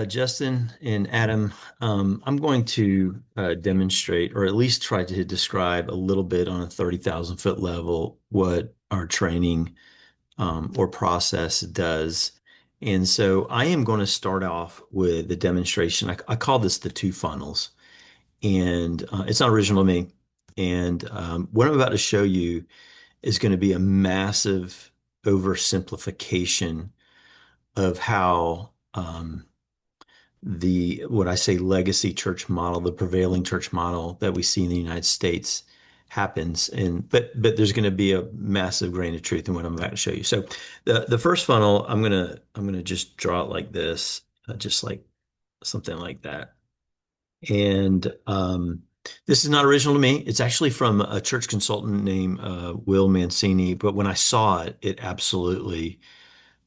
Justin and Adam, I'm going to demonstrate, or at least try to describe a little bit on a 30,000 foot level, what our training or process does. And so I am going to start off with the demonstration. I call this the two funnels, and it's not original to me. And what I'm about to show you is going to be a massive oversimplification of how the what I say legacy church model, the prevailing church model that we see in the United States happens. And but there's going to be a massive grain of truth in what I'm about to show you. So the first funnel, I'm gonna just draw it like this, just like something like that. And this is not original to me. It's actually from a church consultant named Will Mancini. But when I saw it, it absolutely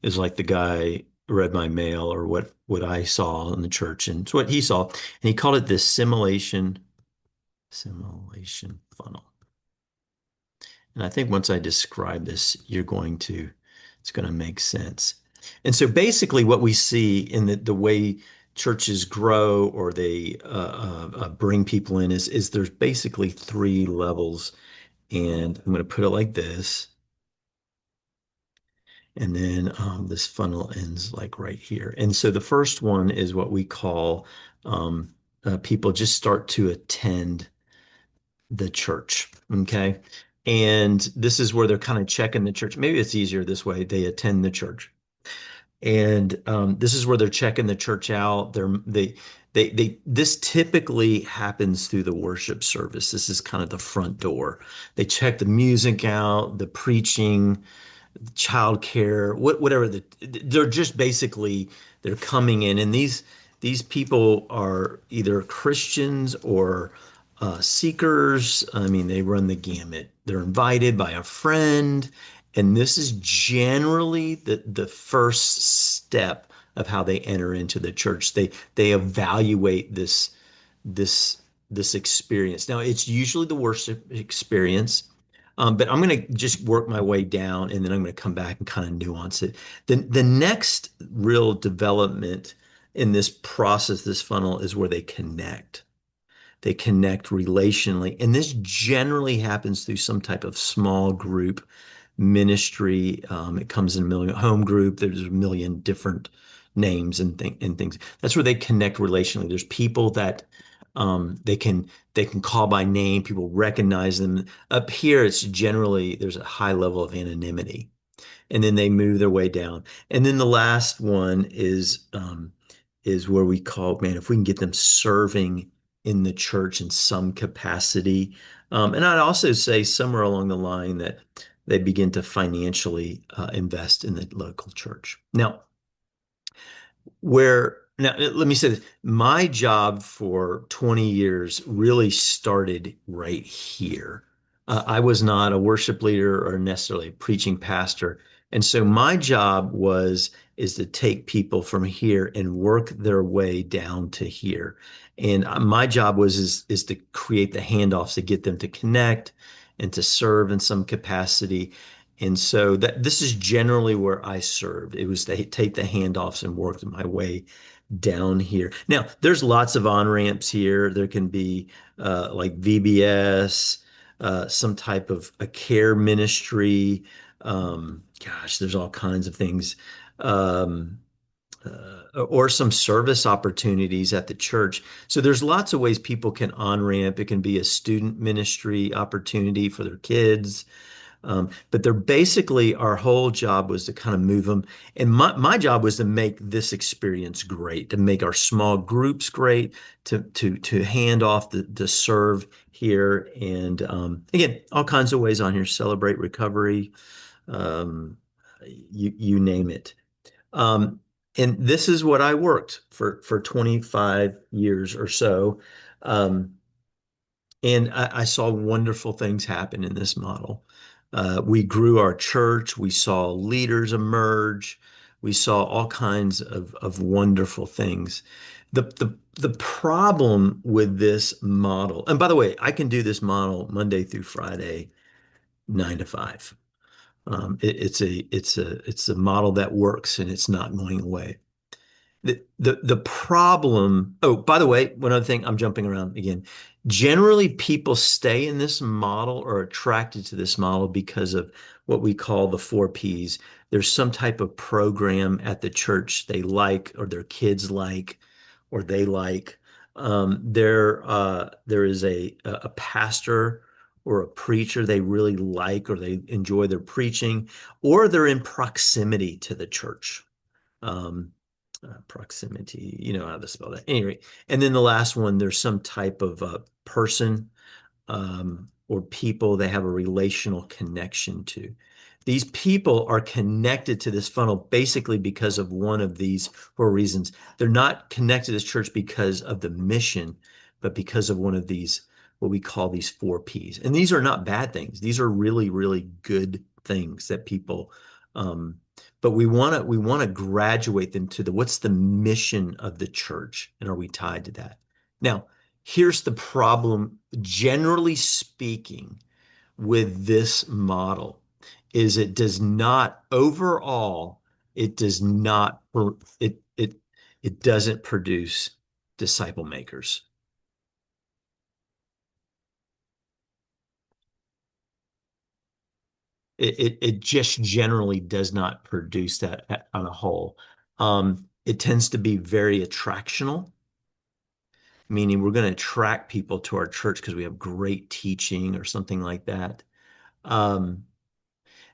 is like the guy read my mail or what I saw in the church, and it's what he saw. And he called it this simulation funnel. And I think once I describe this, it's going to make sense. And so basically what we see in the way churches grow or they bring people in is there's basically three levels. And I'm going to put it like this. And then this funnel ends like right here. And so the first one is what we call people just start to attend the church. Okay. And this is where they're kind of checking the church. Maybe it's easier this way. They attend the church. And this is where they're checking the church out. This typically happens through the worship service. This is kind of the front door. They check the music out, the preaching, childcare, whatever they're just basically they're coming in, and these people are either Christians or seekers. I mean, they run the gamut. They're invited by a friend, and this is generally the first step of how they enter into the church. They evaluate this this experience. Now, it's usually the worship experience. But I'm going to just work my way down and then I'm going to come back and kind of nuance it. The next real development in this process, this funnel, is where they connect. They connect relationally. And this generally happens through some type of small group ministry. It comes in a million home group. There's a million different names and things. That's where they connect relationally. There's people that they can call by name. People recognize them. Up here, it's generally there's a high level of anonymity, and then they move their way down. And then the last one is where we call, man, if we can get them serving in the church in some capacity. And I'd also say somewhere along the line that they begin to financially invest in the local church. Now, let me say this. My job for 20 years really started right here. I was not a worship leader or necessarily a preaching pastor. And so my job is to take people from here and work their way down to here. And my job is to create the handoffs to get them to connect and to serve in some capacity. And so that this is generally where I served. It was to take the handoffs and work my way down here. Now, there's lots of on-ramps here. There can be like VBS, some type of a care ministry. Gosh, there's all kinds of things. Or some service opportunities at the church. So there's lots of ways people can on-ramp. It can be a student ministry opportunity for their kids. But they're basically, our whole job was to kind of move them. And my job was to make this experience great, to make our small groups great, to hand off the serve here. And again, all kinds of ways on here, celebrate recovery, um, you name it. Um, and this is what I worked for 25 years or so. Um, and I saw wonderful things happen in this model. We grew our church. We saw leaders emerge. We saw all kinds of wonderful things. The problem with this model, and by the way, I can do this model Monday through Friday, 9 to 5. It's a model that works and it's not going away. The problem, oh, by the way, one other thing, I'm jumping around again. Generally, people stay in this model or are attracted to this model because of what we call the four P's. There's some type of program at the church they like, or their kids like, or they like. There is a pastor or a preacher they really like, or they enjoy their preaching, or they're in proximity to the church. Um, Proximity, you know how to spell that. Anyway, and then the last one, there's some type of person or people they have a relational connection to. These people are connected to this funnel basically because of one of these four reasons. They're not connected to this church because of the mission, but because of one of these, what we call these four P's. And these are not bad things. These are really, really good things that people, but we want to graduate them to the what's the mission of the church, and are we tied to that? Now, here's the problem, generally speaking, with this model is it does not overall, it does not it doesn't produce disciple makers. It just generally does not produce that on a whole. It tends to be very attractional, meaning we're going to attract people to our church because we have great teaching or something like that. Um,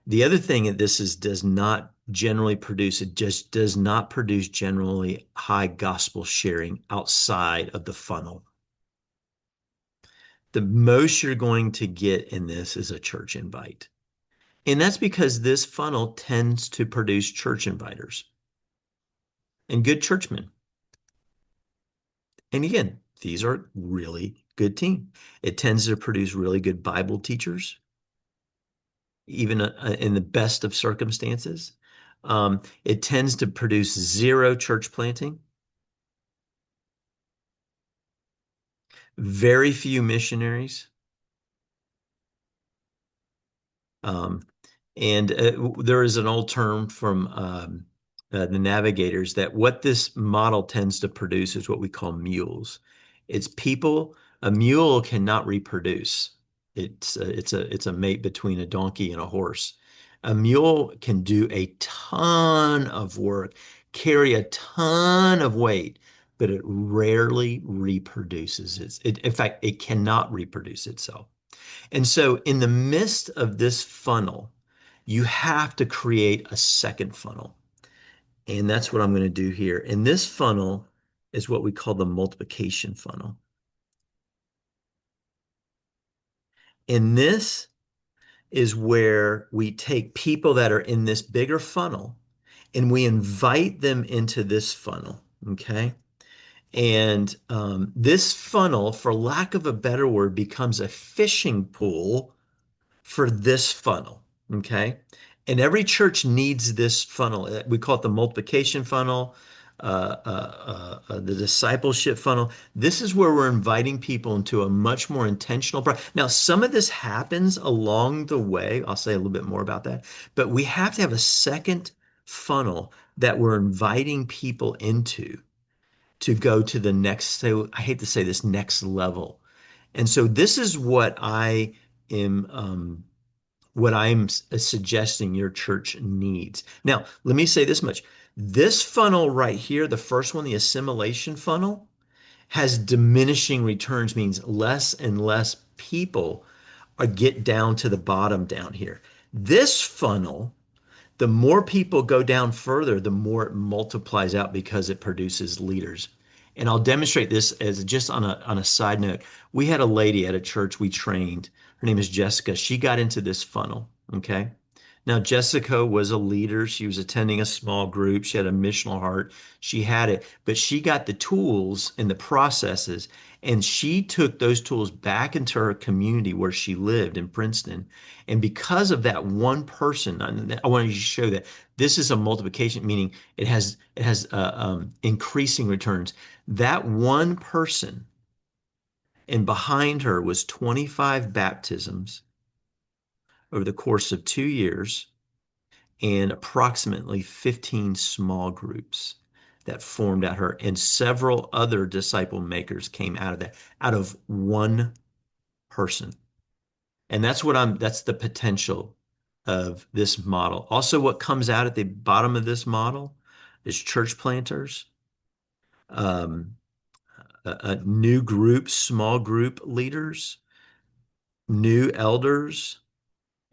The other thing that this is does not generally produce, it just does not produce generally high gospel sharing outside of the funnel. The most you're going to get in this is a church invite. And that's because this funnel tends to produce church inviters and good churchmen. And again, these are really good team. It tends to produce really good Bible teachers, even in the best of circumstances. It tends to produce zero church planting, very few missionaries. Um, and there is an old term from the navigators that what this model tends to produce is what we call mules. It's people, a mule cannot reproduce. It's a mate between a donkey and a horse. A mule can do a ton of work, carry a ton of weight, but it rarely reproduces. In fact, it cannot reproduce itself. And so, in the midst of this funnel, you have to create a second funnel. And that's what I'm going to do here. And this funnel is what we call the multiplication funnel. And this is where we take people that are in this bigger funnel and we invite them into this funnel. Okay. And this funnel, for lack of a better word, becomes a fishing pool for this funnel. Okay. And every church needs this funnel. We call it the multiplication funnel, the discipleship funnel. This is where we're inviting people into a much more intentional. Now, some of this happens along the way. I'll say a little bit more about that. But we have to have a second funnel that we're inviting people into to go to the next, so I hate to say this, next level. And so this is am what I'm suggesting your church needs. Now, let me say this much. This funnel right here, the first one, the assimilation funnel, has diminishing returns, means less and less people are get down to the bottom down here. This funnel, the more people go down further, the more it multiplies out because it produces leaders. And I'll demonstrate this as just on a side note. We had a lady at a church we trained. Her name is Jessica. She got into this funnel. Okay. Now, Jessica was a leader. She was attending a small group. She had a missional heart. She had it, but she got the tools and the processes, and she took those tools back into her community where she lived in Princeton. And because of that one person, I wanted to show that this is a multiplication, meaning it has increasing returns. That one person, and behind her was 25 baptisms over the course of 2 years and approximately 15 small groups. that formed out of her, and several other disciple makers came out of that, out of one person. And that's the potential of this model. Also, what comes out at the bottom of this model is church planters, um, a new group, small group leaders, new elders,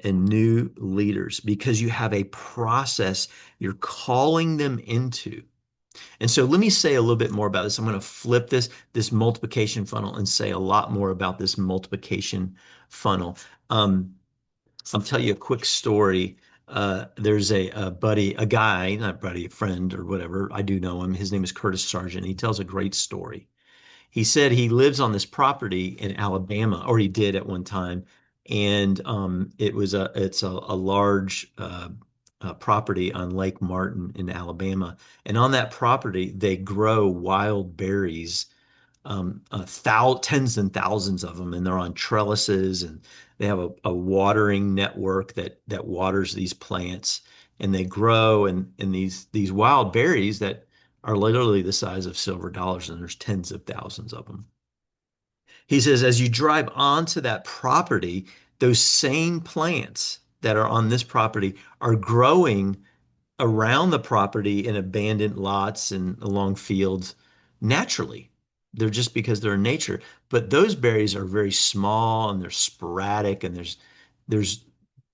and new leaders, because you have a process you're calling them into. And so let me say a little bit more about this. I'm going to flip this multiplication funnel and say a lot more about this multiplication funnel. I'll tell you a quick story. There's a buddy, a guy, not buddy, a friend or whatever. I do know him. His name is Curtis Sargent. He tells a great story. He said he lives on this property in Alabama, or he did at one time, and it's a large property on Lake Martin in Alabama, and on that property they grow wild berries, tens and thousands of them, and they're on trellises, and they have a watering network that waters these plants, and they grow, and these wild berries that are literally the size of silver dollars, and there's tens of thousands of them. He says, as you drive onto that property, those same plants that are on this property are growing around the property in abandoned lots and along fields naturally. They're just because they're in nature. But those berries are very small and they're sporadic, and there's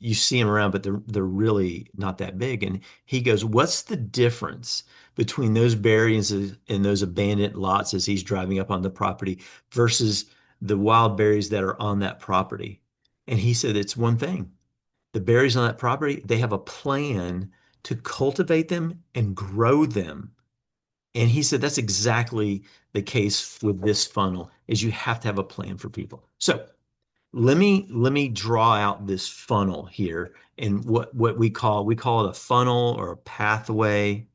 you see them around, but they're really not that big. And he goes, what's the difference between those berries and those abandoned lots as he's driving up on the property versus the wild berries that are on that property? And he said it's one thing. The berries on that property, they have a plan to cultivate them and grow them. And he said that's exactly the case with this funnel, is you have to have a plan for people. So let me draw out this funnel here, and what we call it a funnel or a pathway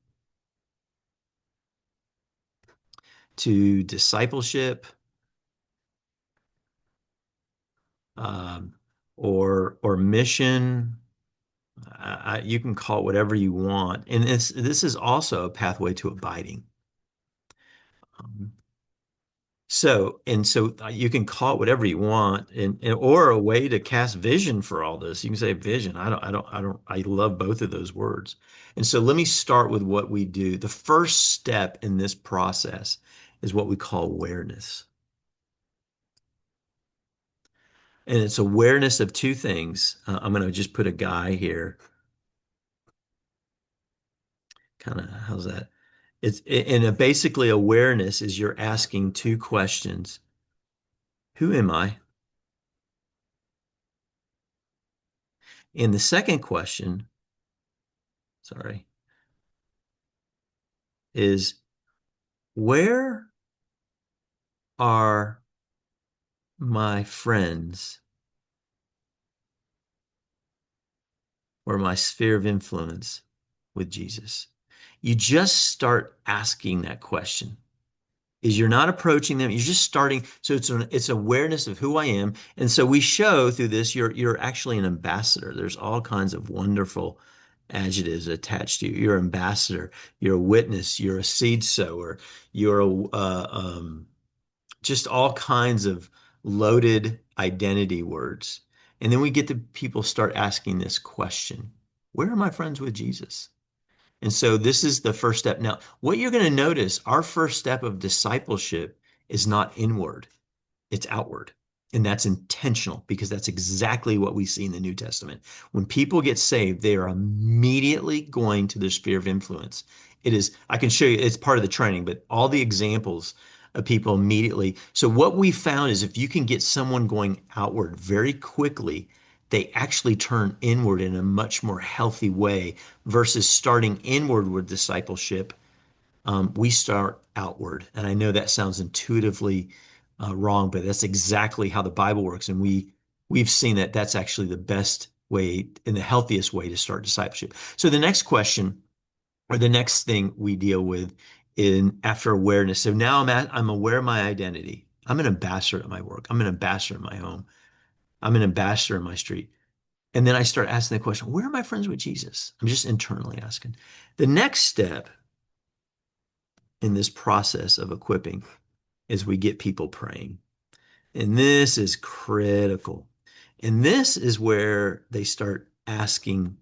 to discipleship, um, or mission. You can call it whatever you want. And this is also a pathway to abiding. Um, so you can call it whatever you want, or a way to cast vision for all this. You can say vision. I love both of those words. And so let me start with what we do. The first step in this process is what we call awareness. And it's awareness of two things. I'm going to just put a guy here. Kind of, how's that? Basically awareness is you're asking two questions. Who am I? And the second question, sorry, is where are my friends, or my sphere of influence with Jesus? You just start asking that question. Is you're not approaching them, you're just starting. So it's awareness of who I am. And so we show through this you're actually an ambassador. There's all kinds of wonderful adjectives attached to you. You're an ambassador, you're a witness, you're a seed sower, you're just all kinds of loaded identity words. And then we get the people start asking this question: where are my friends with Jesus? And so this is the first step. Now, what you're going to notice, our first step of discipleship is not inward, it's outward. And that's intentional, because that's exactly what we see in the New Testament. When people get saved, they are immediately going to their sphere of influence. It is, I can show you, it's part of the training, but all the examples of people immediately. So what we found is if you can get someone going outward very quickly, they actually turn inward in a much more healthy way versus starting inward with discipleship. We start outward. And I know that sounds intuitively wrong, but that's exactly how the Bible works. And we've seen that that's actually the best way and the healthiest way to start discipleship. So the next question, or the next thing we deal with in after awareness. So now I'm aware of my identity. I'm an ambassador at my work. I'm an ambassador in my home. I'm an ambassador in my street. And then I start asking the question, where are my friends with Jesus? I'm just internally asking. The next step in this process of equipping is we get people praying. And this is critical. And this is where they start asking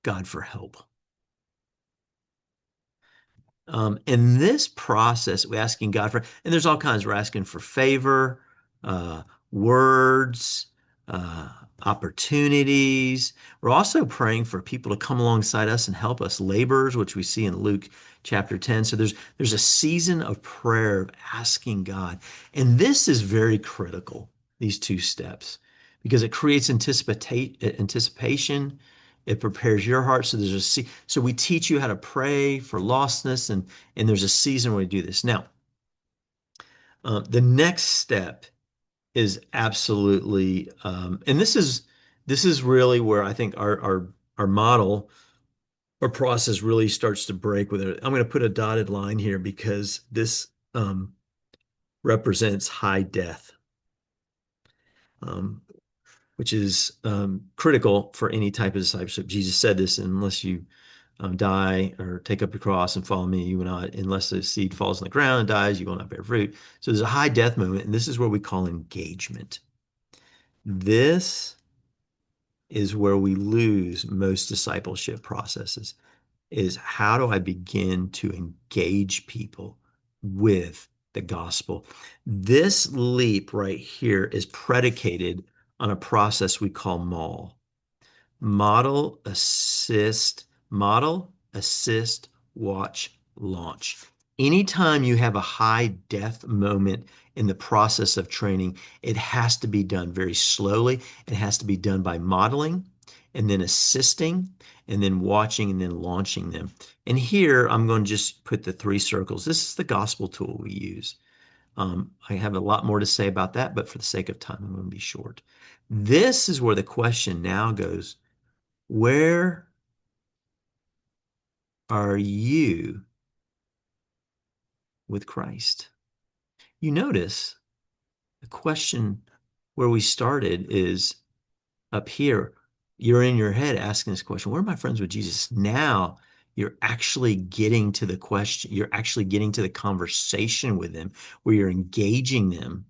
God for help. In this process, we're asking God for, and there's all kinds. We're asking for favor, uh, words, uh, opportunities. We're also praying for people to come alongside us and help us, laborers, which we see in Luke chapter 10. So there's a season of prayer of asking God, and this is very critical. These two steps, because it creates anticipation. It prepares your heart. So so we teach you how to pray for lostness, and there's a season where we do this. Now, the next step is absolutely, and this is really where I think our model or process really starts to break with it. I'm going to put a dotted line here because this represents high death. Which is critical for any type of discipleship. Jesus said this, unless you die or take up your cross and follow me, you will not, unless the seed falls on the ground and dies, you will not bear fruit. So there's a high death moment, and this is what we call engagement. This is where we lose most discipleship processes, is how do I begin to engage people with the gospel? This leap right here is predicated on a process we call MAL. Model, assist, watch, launch. Anytime you have a high death moment in the process of training, it has to be done very slowly. It has to be done by modeling and then assisting and then watching and then launching them. And here I'm going to just put the three circles. This is the gospel tool we use. I have a lot more to say about that, but for the sake of time, I'm going to be short. This is where the question now goes, where are you with Christ? You notice the question where we started is up here. You're in your head asking this question, where are my friends with Jesus? Now you're actually getting to the question, you're actually getting to the conversation with them where you're engaging them.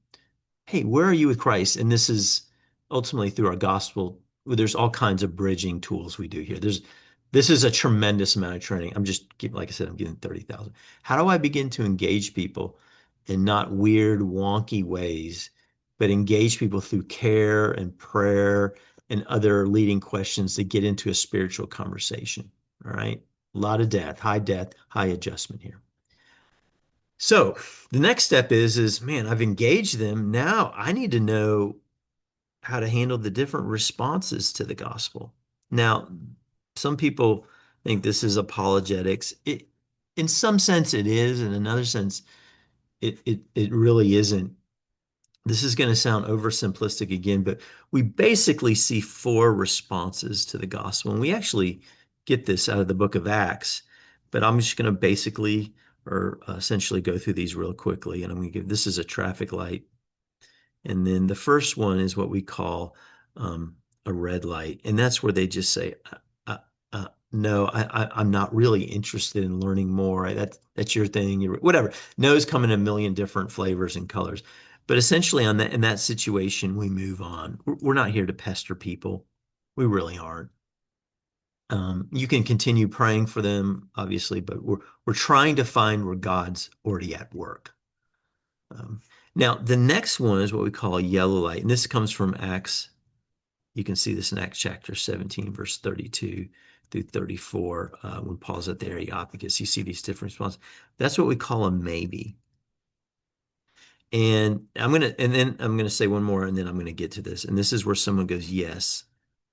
Hey, where are you with Christ? And this is ultimately through our gospel. There's all kinds of bridging tools we do here. This is a tremendous amount of training. I'm just like I said, I'm getting 30,000. How do I begin to engage people in not weird, wonky ways, but engage people through care and prayer and other leading questions to get into a spiritual conversation? All right. A lot of death, high adjustment here. So the next step is man, I've engaged them. Now I need to know how to handle the different responses to the gospel. Now, some people think this is apologetics. In some sense, it is. In another sense, it really isn't. This is going to sound oversimplistic again, but we basically see four responses to the gospel. And we actually get this out of the book of Acts, but I'm just going to basically or essentially go through these real quickly. And I'm going to give this is a traffic light. And then the first one is what we call a red light. And that's where they just say, no, I'm not really interested in learning more. That's your thing. Whatever. No's come in a million different flavors and colors. But essentially in that situation, we move on. We're not here to pester people. We really aren't. You can continue praying for them, obviously, but we're trying to find where God's already at work. Now, the next one is what we call a yellow light, and this comes from Acts. You can see this in Acts chapter 17, verse 32 through 34, when Paul's at the Areopagus. You see these different responses. That's what we call a maybe. And then I'm gonna say one more, and then I'm gonna get to this. And this is where someone goes, "Yes,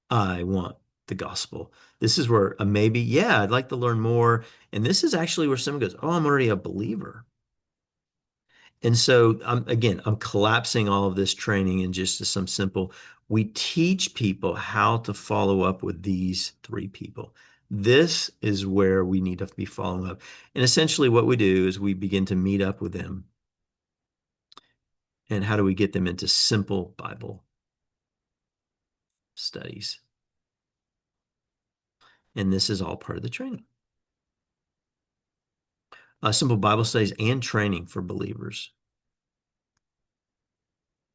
I want the gospel." This is where a maybe, yeah, I'd like to learn more. And this is actually where someone goes, "Oh, I'm already a believer." And so I'm collapsing all of this training in just some simple, we teach people how to follow up with these three people. This is where we need to be following up. And essentially what we do is we begin to meet up with them. And how do we get them into simple Bible studies? And this is all part of the training. simple Bible studies and training for believers.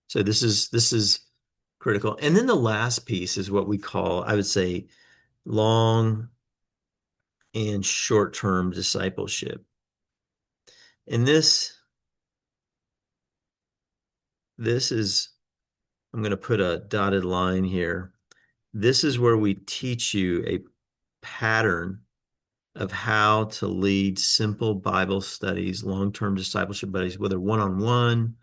So this is critical. And then the last piece is what we call, I would say, long and short-term discipleship. And this is, I'm going to put a dotted line here. This is where we teach you a pattern of how to lead simple Bible studies, long-term discipleship buddies, whether one-on-one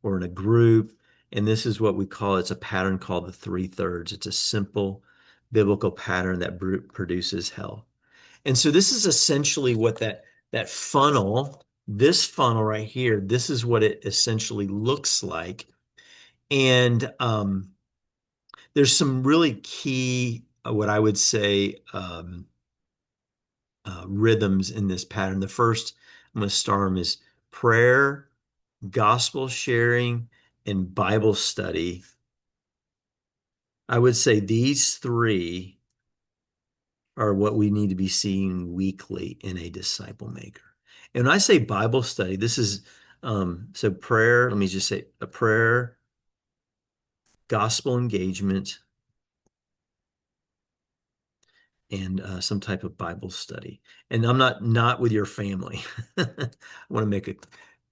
or in a group. And this is what we call, it's a pattern called the three thirds. It's a simple biblical pattern that produces health. And so this is essentially what that funnel, this funnel right here, this is what it essentially looks like. And there's some really key, what I would say, rhythms in this pattern. The first, I'm going to star them, is prayer, gospel sharing, and Bible study. I would say these three are what we need to be seeing weekly in a disciple maker. And when I say Bible study, this is so prayer, let me just say a prayer, gospel engagement, and some type of Bible study. And I'm not with your family. I want to make a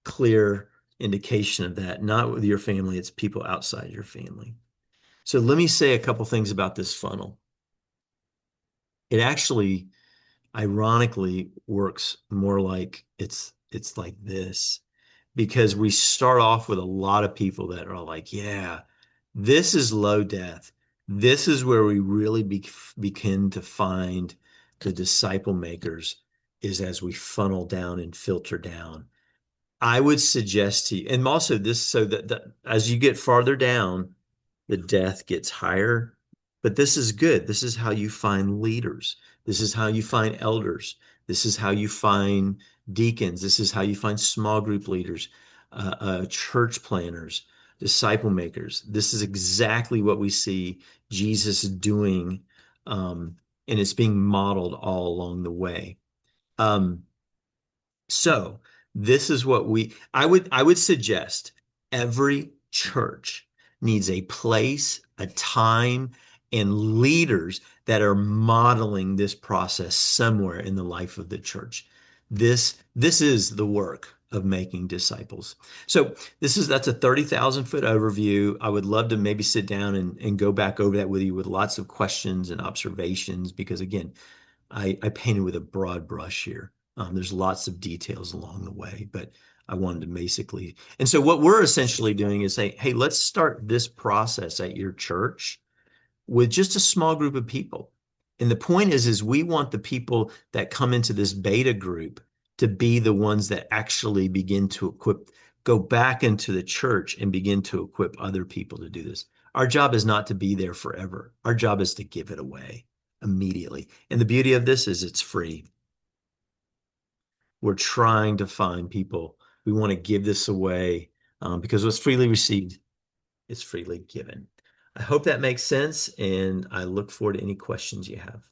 clear indication of that. Not with your family, it's people outside your family. So let me say a couple things about this funnel. It actually, ironically, works more like it's like this, because we start off with a lot of people that are like, yeah, this is low death. This is where we really begin to find the disciple makers, is as we funnel down and filter down. I would suggest to you, and also this, so that as you get farther down, the death gets higher. But this is good. This is how you find leaders. This is how you find elders. This is how you find deacons. This is how you find small group leaders, church planners, disciple makers. This is exactly what we see Jesus doing, and it's being modeled all along the way. Um, so this is what I would suggest every church needs a place, a time, and leaders that are modeling this process somewhere in the life of the church. This is the work of making disciples. So that's a 30,000 foot overview. I would love to maybe sit down and go back over that with you with lots of questions and observations, because again, I painted with a broad brush here. There's lots of details along the way, but I wanted to basically. And so what we're essentially doing is say, hey, let's start this process at your church with just a small group of people. And the point is we want the people that come into this beta group to be the ones that actually begin to go back into the church and begin to equip other people to do this. Our job is not to be there forever. Our job is to give it away immediately. And the beauty of this is it's free. We're trying to find people. We want to give this away, because what's freely received is freely given. I hope that makes sense, and I look forward to any questions you have.